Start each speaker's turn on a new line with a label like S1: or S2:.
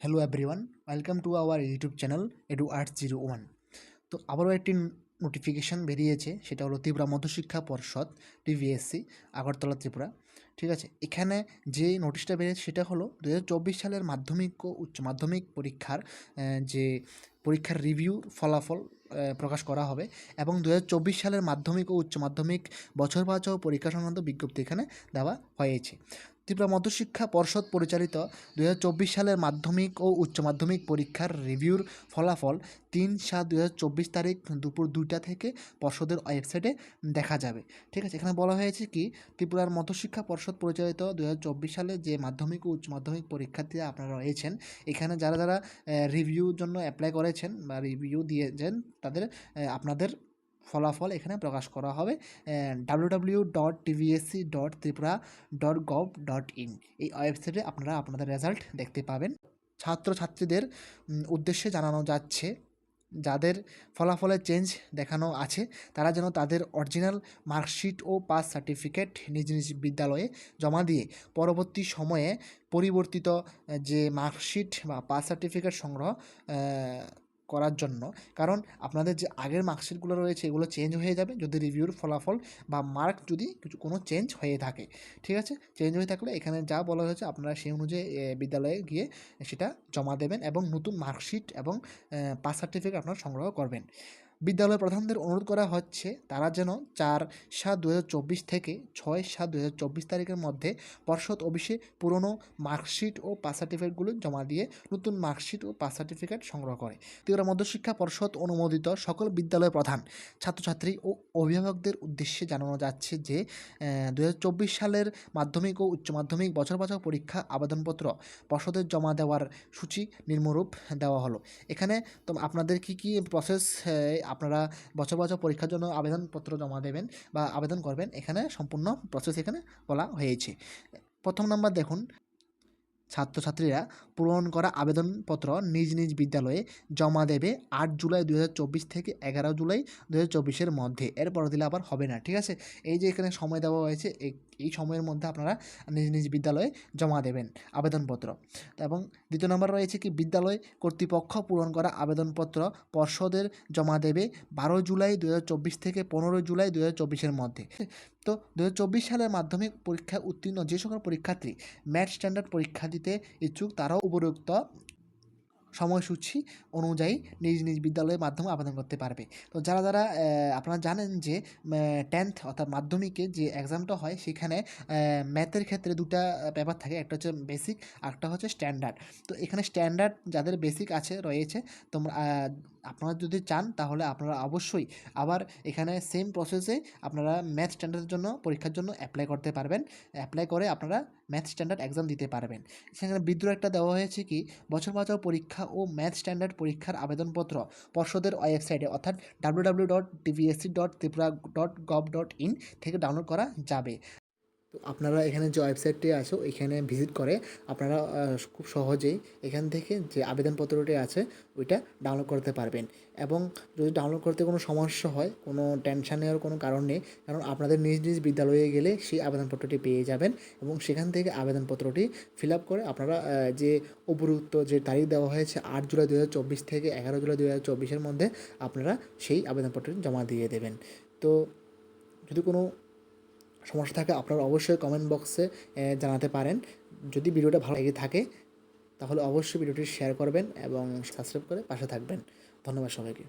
S1: Hello everyone, welcome to our YouTube channel edu801। তো আবারও একটি নোটিফিকেশান বেরিয়েছে, সেটা হলো ত্রিপুরা মধ্যশিক্ষা পর্ষদ টিভিএসসি আগরতলা ত্রিপুরা। ঠিক আছে, এখানে যে নোটিশটা বেরিয়েছে সেটা হলো 2024 সালের মাধ্যমিক ও উচ্চ মাধ্যমিক পরীক্ষার যে পরীক্ষার রিভিউ ফলাফল প্রকাশ করা হবে এবং 2024 সালের মাধ্যমিক ও উচ্চ মাধ্যমিক বছর বাছাও পরীক্ষা সংক্রান্ত বিজ্ঞপ্তি এখানে দেওয়া হয়েছে। ত্রিপুরা মধ্যশিক্ষা পর্ষদ পরিচালিত 2024 সালের মাধ্যমিক ও উচ্চ মাধ্যমিক পরীক্ষার রিভিউর ফলাফল 3/7/2024 তারিখ দুপুর 2টা থেকে পর্ষদের ওয়েবসাইটে দেখা যাবে। ঠিক আছে, এখানে বলা হয়েছে কি, ত্রিপুরার মধ্যশিক্ষা পর্ষদ পরিচালিত 2024 সালে যে মাধ্যমিক ও উচ্চ মাধ্যমিক পরীক্ষার্থীরা আপনারা রয়েছেন, এখানে যারা যারা রিভিউর জন্য অ্যাপ্লাই করেছেন বা রিভিউ দিয়েছেন তাদের আপনাদের ফলাফল এখানে প্রকাশ করা হবে www.tvsc.tripura.gov.in এই ওয়েবসাইটে আপনারা আপনাদের রেজাল্ট দেখতে পাবেন। ছাত্রছাত্রীদের উদ্দেশ্যে জানানো যাচ্ছে, যাদের ফলাফলে চেঞ্জ দেখানো আছে তারা যেন তাদের অরিজিনাল মার্কশিট ও পাস সার্টিফিকেট নিজ নিজ বিদ্যালয়ে জমা দিয়ে পরবর্তী সময়ে পরিবর্তিত যে মার্কশিট বা পাস সার্টিফিকেট সংগ্রহ করার জন্য, কারণ আপনাদের যে আগের মার্কশিটগুলো রয়েছে এগুলো চেঞ্জ হয়ে যাবে যদি রিভিউর ফলাফল বা মার্ক যদি কোনো চেঞ্জ হয়ে থাকে। ঠিক আছে, চেঞ্জ হয়ে থাকলে এখানে যা বলা হয়েছে আপনারা সেই অনুযায়ী বিদ্যালয়ে গিয়ে সেটা জমা দেবেন এবং নতুন মার্কশিট এবং পাস সার্টিফিকেট আপনারা সংগ্রহ করবেন। বিদ্যালয় প্রধানদের অনুরোধ করা হচ্ছে তারা যেন 4/7/2024 থেকে 6/7/2024 তারিখের মধ্যে পর্ষদ অফিসে পুরনো মার্কশিট ও পাস সার্টিফিকেটগুলো জমা দিয়ে নতুন মার্কশিট ও পাস সার্টিফিকেট সংগ্রহ করে। ত্রিপুরা মধ্যশিক্ষা পর্ষদ অনুমোদিত সকল বিদ্যালয় প্রধান, ছাত্রছাত্রী ও অভিভাবকদের উদ্দেশ্যে জানানো যাচ্ছে যে 2024 সালের মাধ্যমিক ও উচ্চ মাধ্যমিক বছর বাছাও পরীক্ষা আবেদনপত্র পর্ষদের জমা দেওয়ার সূচি নিম্নরূপ দেওয়া হলো। এখানে তো আপনাদের কি প্রসেস, আপনারা বছর বছর পরীক্ষার জন্য আবেদনপত্র জমা দেবেন বা আবেদন করবেন, এখানে সম্পূর্ণ প্রসেস এখানে বলা হয়েছে। প্রথম নাম্বার দেখুন, ছাত্রছাত্রীরা পূরণ করা আবেদনপত্র নিজ নিজ বিদ্যালয়ে জমা দেবে 8 জুলাই 2024 থেকে 11 জুলাই 2024-এর মধ্যে। এরপর দিলে আবার হবে না। ঠিক আছে, এই যে এখানে সময় দেওয়া হয়েছে এই সময়ের মধ্যে আপনারা নিজ নিজ বিদ্যালয়ে জমা দেবেন আবেদনপত্র। এবং দ্বিতীয় নম্বর রয়েছে কি, বিদ্যালয় কর্তৃপক্ষ পূরণ করা আবেদনপত্র পর্ষদের জমা দেবে 12 জুলাই 2024 থেকে 15 জুলাই 2024-এর মধ্যে। তো 2024 সালের মাধ্যমিক পরীক্ষায় উত্তীর্ণ যে সকল পরীক্ষার্থী ম্যাথ স্ট্যান্ডার্ড পরীক্ষা দিতে ইচ্ছুক তারাও উপরোক্ত সময়সূচি অনুযায়ী নিজ নিজ বিদ্যালয়ের মাধ্যমে আবেদন করতে পারবে। তো যারা যারা আপনারা জানেন যে 10th অর্থাৎ মাধ্যমিকে যে এক্সামটা হয় সেখানে ম্যাথের ক্ষেত্রে দুটা পেপার থাকে, একটা হচ্ছে বেসিক আর একটা হচ্ছে স্ট্যান্ডার্ড। তো এখানে স্ট্যান্ডার্ড যাদের বেসিক আছে রয়েছে, তোমরা আপনারা যদি চান তাহলে আপনারা অবশ্যই আবার এখানে সেম প্রসেসে আপনারা ম্যাথ স্ট্যান্ডার্ডের জন্য পরীক্ষার জন্য অ্যাপ্লাই করতে পারবেন। অ্যাপ্লাই করে আপনারা ম্যাথ স্ট্যান্ডার্ড এক্সাম দিতে পারবেন। সেখানে বিদ্রোহ একটা দেওয়া হয়েছে কি, বছর বাছাও পরীক্ষা ও ম্যাথ স্ট্যান্ডার্ড পরীক্ষার আবেদনপত্র পর্ষদের ওয়েবসাইটে অর্থাৎ www.tvsc.tripura.gov.in থেকে ডাউনলোড করা যাবে। তো আপনারা এখানে যে ওয়েবসাইটটি আছে এখানে ভিজিট করে আপনারা খুব সহজেই এখান থেকে যে আবেদনপত্রটি আছে ওইটা ডাউনলোড করতে পারবেন। এবং যদি ডাউনলোড করতে কোনো সমস্যা হয়, কোনো টেনশন নেওয়ার কোনো কারণ নেই, কারণ আপনাদের নিজ নিজ বিদ্যালয়ে গেলে সেই আবেদনপত্রটি পেয়ে যাবেন এবং সেখান থেকে আবেদনপত্রটি ফিল আপ করে আপনারা যে উপযুক্ত যে তারিখ দেওয়া হয়েছে 8 জুলাই 2024 থেকে 11 জুলাই 2024-এর মধ্যে আপনারা সেই আবেদনপত্রটি জমা দিয়ে দেবেন। তো যদি কোনো সমস্যা থাকে আপনারা অবশ্যই কমেন্ট বক্সে জানাতে পারেন। যদি ভিডিওটা ভালো লেগে থাকে তাহলে অবশ্যই ভিডিওটি শেয়ার করবেন এবং সাবস্ক্রাইব করে পাশে থাকবেন। ধন্যবাদ সবাইকে।